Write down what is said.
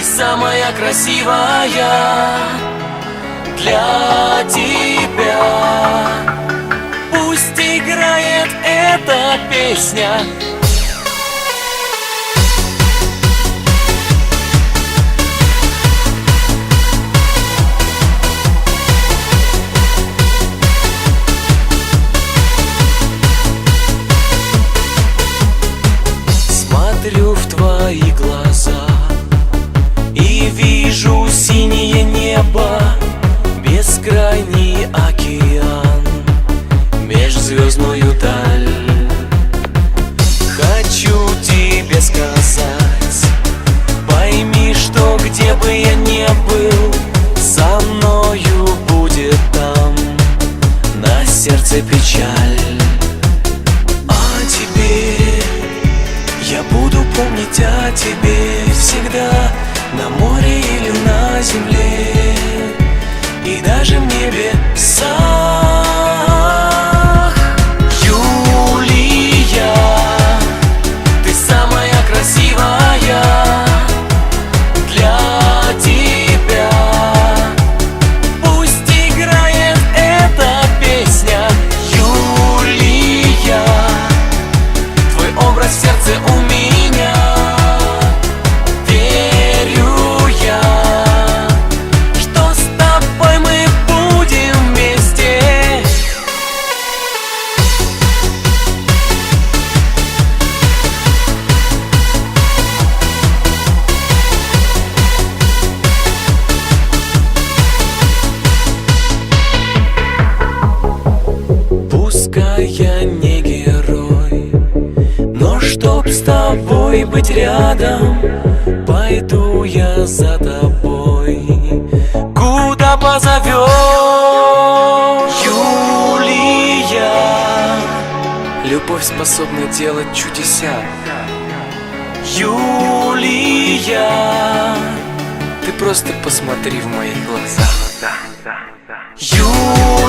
Ты самая красивая для тебя. Пусть играет эта песня. Смотрю в твои глаза и вижу синее небо, бескрайний океан, межзвездную даль. Хочу тебе сказать, пойми, что где бы я ни был, со мною будет там на сердце печаль. А теперь я буду помнить о тебе всегда, на море или на земле, и даже в небесах. Юлия, ты самая красивая для тебя. Пусть играет эта песня. Юлия, твой образ в сердце у меня. Верю я, что с тобой мы будем вместе. Пускай я не герой, но чтоб с тобой быть рядом, пойду я за тобой, куда позовешь. Юлия, любовь способна делать чудеса. Юлия, ты просто посмотри в мои глаза. Юлия.